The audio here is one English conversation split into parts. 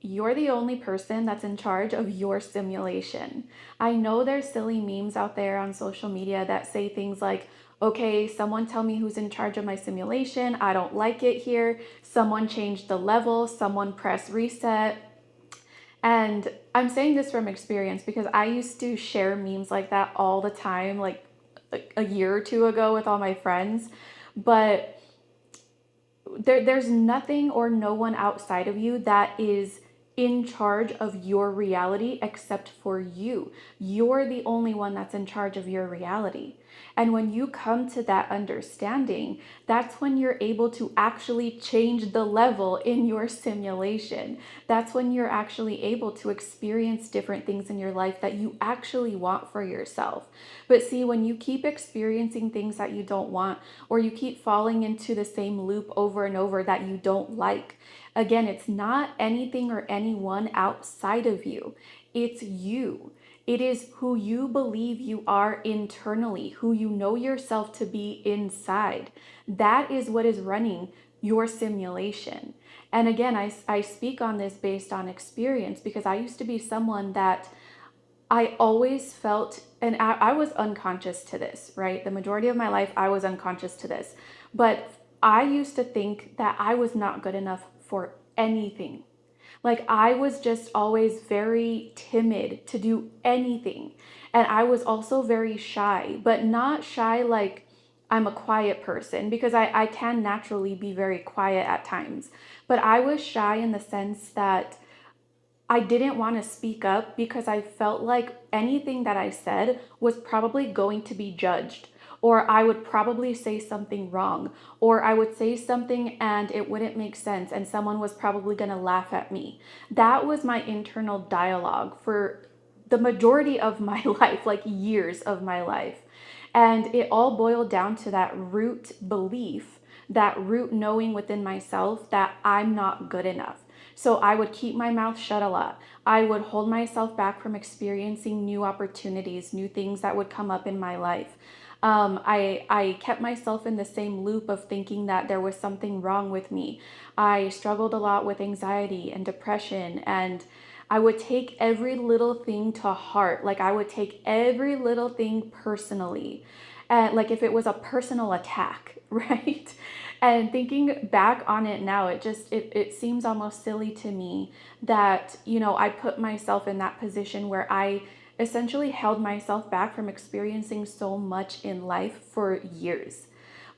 you're the only person that's in charge of your simulation. I know there's silly memes out there on social media that say things like, okay, someone tell me who's in charge of my simulation. I don't like it here. Someone changed the level. Someone press reset. And I'm saying this from experience because I used to share memes like that all the time, like a year or two ago with all my friends. But there's nothing or no one outside of you that is in charge of your reality except for you. You're the only one that's in charge of your reality. And when you come to that understanding, that's when you're able to actually change the level in your simulation. That's when you're actually able to experience different things in your life that you actually want for yourself. But see, when you keep experiencing things that you don't want, or you keep falling into the same loop over and over that you don't like, again, it's not anything or anyone outside of you. It's you. It is who you believe you are internally, who you know yourself to be inside. That is what is running your simulation. And again, I speak on this based on experience because I used to be someone that I always felt, and I was unconscious to this, right? The majority of my life, I was unconscious to this. But I used to think that I was not good enough for anything. Like I was just always very timid to do anything. And I was also very shy, but not shy like I'm a quiet person because I can naturally be very quiet at times. But I was shy in the sense that I didn't want to speak up because I felt like anything that I said was probably going to be judged, or I would probably say something wrong, or I would say something and it wouldn't make sense, and someone was probably going to laugh at me. That was my internal dialogue for the majority of my life, like years of my life. And it all boiled down to that root belief, that root knowing within myself that I'm not good enough. So I would keep my mouth shut a lot. I would hold myself back from experiencing new opportunities, new things that would come up in my life. I kept myself in the same loop of thinking that there was something wrong with me. I struggled a lot with anxiety and depression, and I would take every little thing to heart. Like I would take every little thing personally. And like if it was a personal attack, right? And thinking back on it now, it seems almost silly to me that, I put myself in that position where I essentially held myself back from experiencing so much in life for years.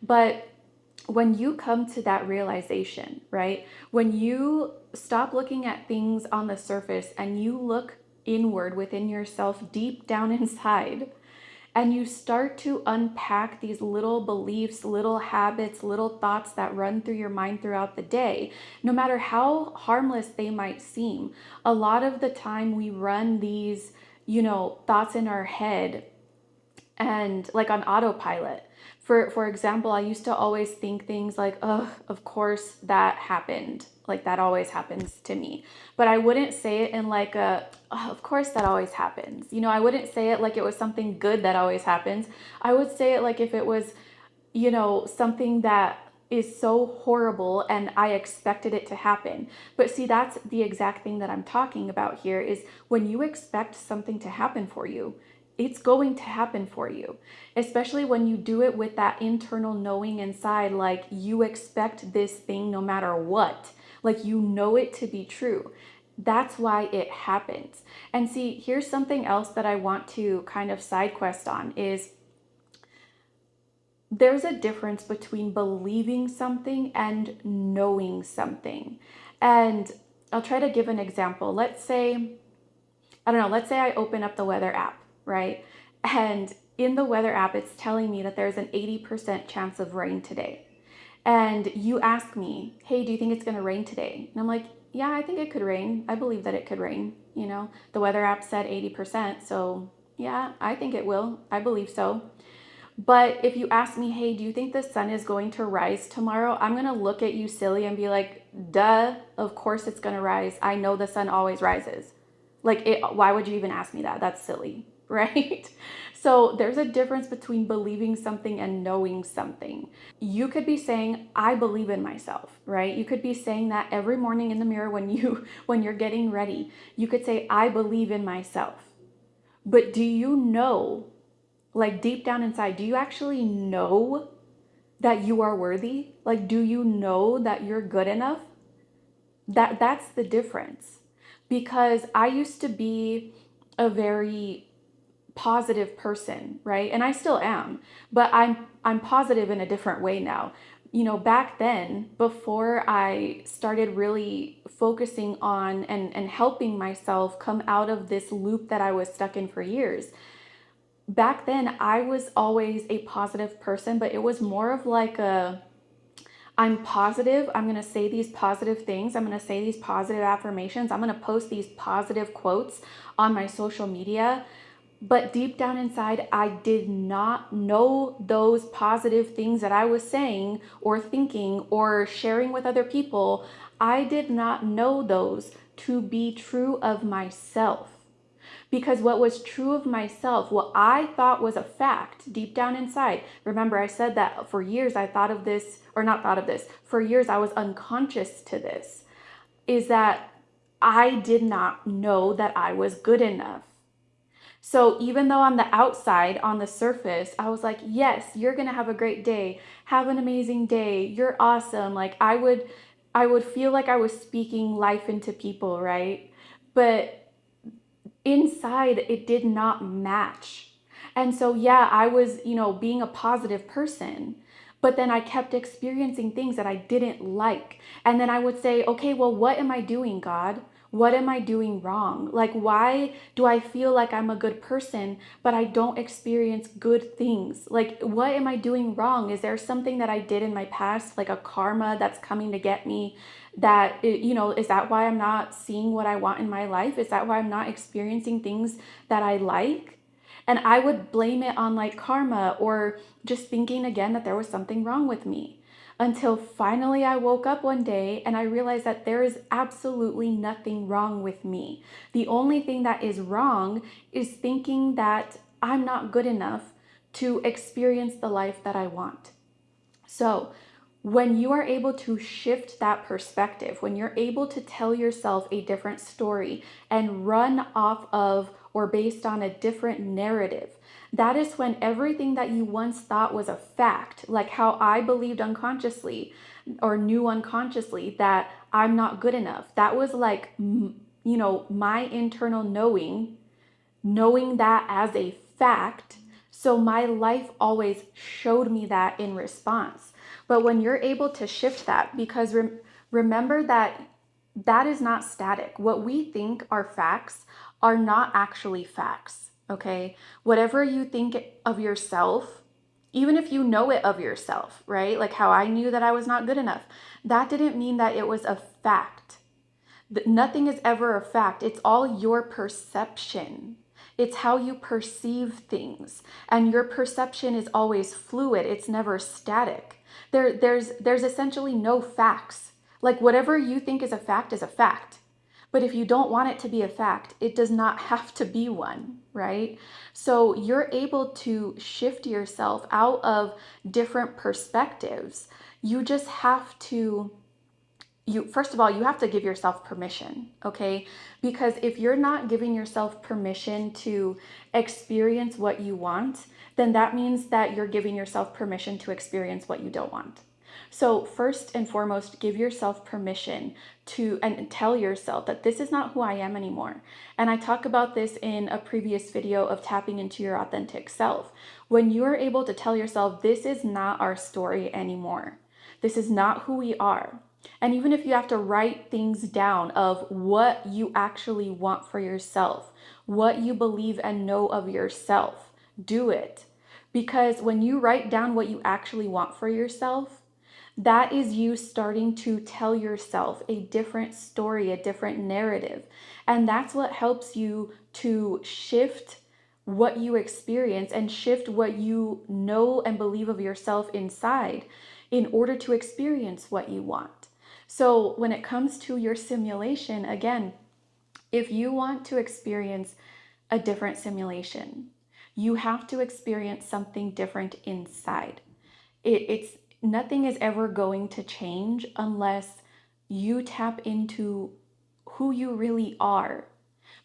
But when you come to that realization, right? When you stop looking at things on the surface and you look inward within yourself, deep down inside, and you start to unpack these little beliefs, little habits, little thoughts that run through your mind throughout the day, no matter how harmless they might seem. A lot of the time we run these, thoughts in our head and like on autopilot. For example, I used to always think things like, "Oh, of course that happened." Like that always happens to me. But I wouldn't say it in like a, "Oh, of course that always happens." I wouldn't say it like it was something good that always happens. I would say it like if it was, something that is so horrible and I expected it to happen. But see, that's the exact thing that I'm talking about here is when you expect something to happen for you, it's going to happen for you, especially when you do it with that internal knowing inside, like you expect this thing no matter what, like you know it to be true. That's why it happens. And see, here's something else that I want to kind of side quest on is there's a difference between believing something and knowing something. And I'll try to give an example. Let's say, I don't know, let's say I open up the weather app, right? And in the weather app, it's telling me that there's an 80% chance of rain today. And you ask me, hey, do you think it's going to rain today? And I'm like, yeah, I think it could rain. I believe that it could rain. The weather app said 80%. So yeah, I think it will. I believe so. But if you ask me, hey, do you think the sun is going to rise tomorrow? I'm going to look at you silly and be like, duh, of course it's going to rise. I know the sun always rises. Like, why would you even ask me that? That's silly. right? So there's a difference between believing something and knowing something. You could be saying, I believe in myself, right? You could be saying that every morning in the mirror when you're getting ready. You could say, I believe in myself. But do you know, like deep down inside, do you actually know that you are worthy? Like, do you know that you're good enough? That's the difference. Because I used to be a very positive person, right? And I still am, but I'm positive in a different way now. You know, back then, before I started really focusing on and helping myself come out of this loop that I was stuck in for years, back then I was always a positive person, but it was more of like a, I'm positive. I'm going to say these positive things. I'm going to say these positive affirmations. I'm going to post these positive quotes on my social media. But deep down inside, I did not know those positive things that I was saying or thinking or sharing with other people. I did not know those to be true of myself. Because what was true of myself, what I thought was a fact deep down inside, remember I said that for years I thought of this, or not thought of this, for years I was unconscious to this, is that I did not know that I was good enough. So even though on the outside, on the surface, I was like, yes, you're going to have a great day. Have an amazing day. You're awesome. Like I would feel like I was speaking life into people, right? But inside it did not match. And so, yeah, I was, being a positive person, but then I kept experiencing things that I didn't like. And then I would say, okay, well, what am I doing, God? What am I doing wrong? Like, why do I feel like I'm a good person, but I don't experience good things? Like, what am I doing wrong? Is there something that I did in my past, like a karma that's coming to get me? Is that why I'm not seeing what I want in my life? Is that why I'm not experiencing things that I like? And I would blame it on like karma or just thinking again that there was something wrong with me. Until finally I woke up one day and I realized that there is absolutely nothing wrong with me. The only thing that is wrong is thinking that I'm not good enough to experience the life that I want. So, when you are able to shift that perspective, when you're able to tell yourself a different story and run off of or based on a different narrative, that is when everything that you once thought was a fact, like how I believed unconsciously or knew unconsciously that I'm not good enough, that was like, my internal knowing that as a fact. So my life always showed me that in response. But when you're able to shift that, because remember that that is not static. What we think are facts are not actually facts, okay? Whatever you think of yourself, even if you know it of yourself, right? Like how I knew that I was not good enough, that didn't mean that it was a fact. Nothing is ever a fact. It's all your perception. It's how you perceive things. And your perception is always fluid. It's never static. There's essentially no facts. Like whatever you think is a fact is a fact. But if you don't want it to be a fact, it does not have to be one, right? So you're able to shift yourself out of different perspectives. You just have to first of all, you have to give yourself permission, okay? Because if you're not giving yourself permission to experience what you want, then that means that you're giving yourself permission to experience what you don't want. So first and foremost, give yourself permission to and tell yourself that this is not who I am anymore. And I talk about this in a previous video of tapping into your authentic self. When you're able to tell yourself, this is not our story anymore. This is not who we are. And even if you have to write things down of what you actually want for yourself, what you believe and know of yourself, do it. Because when you write down what you actually want for yourself, that is you starting to tell yourself a different story, a different narrative. And that's what helps you to shift what you experience and shift what you know and believe of yourself inside in order to experience what you want. So when it comes to your simulation, again, if you want to experience a different simulation. You have to experience something different inside. It's nothing is ever going to change unless you tap into who you really are.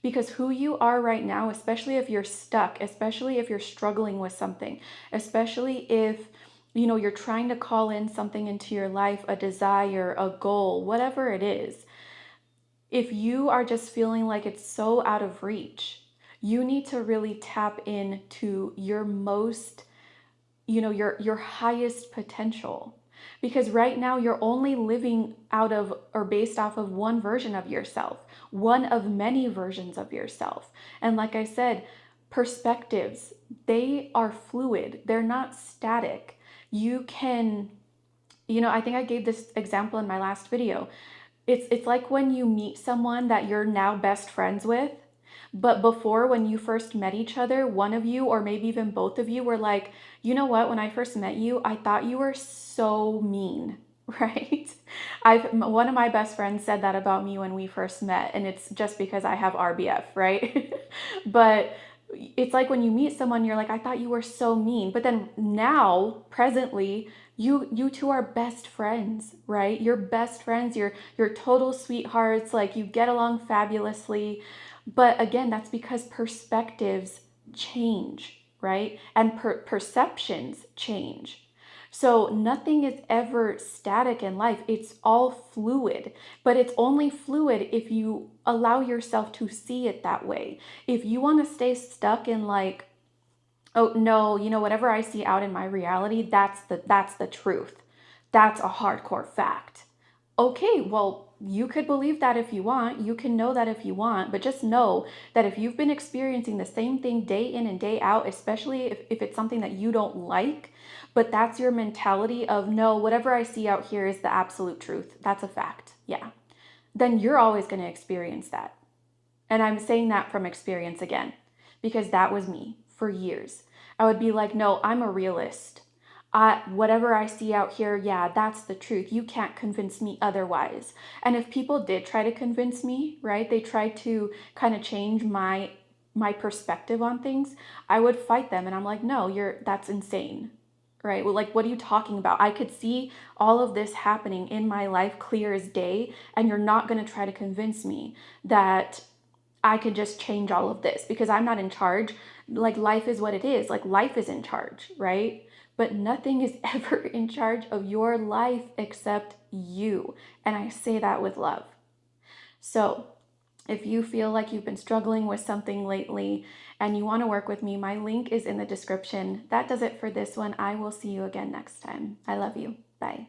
Because who you are right now, especially if you're stuck, especially if you're struggling with something, especially if you're trying to call in something into your life, a desire, a goal, whatever it is, if you are just feeling like it's so out of reach, you need to really tap into your most, your highest potential. Because right now you're only living out of or based off of one version of yourself, one of many versions of yourself. And like I said, perspectives, they are fluid, they're not static. You can, I think I gave this example in my last video. It's like when you meet someone that you're now best friends with, but before, when you first met each other, one of you or maybe even both of you were like, you know what, when I first met you, I thought you were so mean, right? One of my best friends said that about me when we first met, and it's just because I have RBF, right? But it's like when you meet someone, you're like, I thought you were so mean. But then now, presently, you two are best friends, right? You're best friends. You're total sweethearts. Like, you get along fabulously. But again, that's because perspectives change, right? And perceptions change. So nothing is ever static in life. It's all fluid, but it's only fluid if you allow yourself to see it that way. If you want to stay stuck in like, oh no, whatever I see out in my reality, that's the truth. That's a hardcore fact. Okay, well, you could believe that if you want, you can know that if you want, but just know that if you've been experiencing the same thing day in and day out, especially if it's something that you don't like, but that's your mentality of no, whatever I see out here is the absolute truth. That's a fact. Yeah. Then you're always going to experience that. And I'm saying that from experience again, because that was me for years. I would be like, no, I'm a realist. Whatever I see out here, yeah, that's the truth. You can't convince me otherwise. And if people did try to convince me, right, they tried to kind of change my perspective on things, I would fight them. And I'm like, no, that's insane. Right? Well, like, what are you talking about? I could see all of this happening in my life clear as day, and you're not going to try to convince me that I could just change all of this because I'm not in charge. Like, life is what it is. Like, life is in charge, right? But nothing is ever in charge of your life except you. And I say that with love. So, if you feel like you've been struggling with something lately and you want to work with me, my link is in the description. That does it for this one. I will see you again next time. I love you. Bye.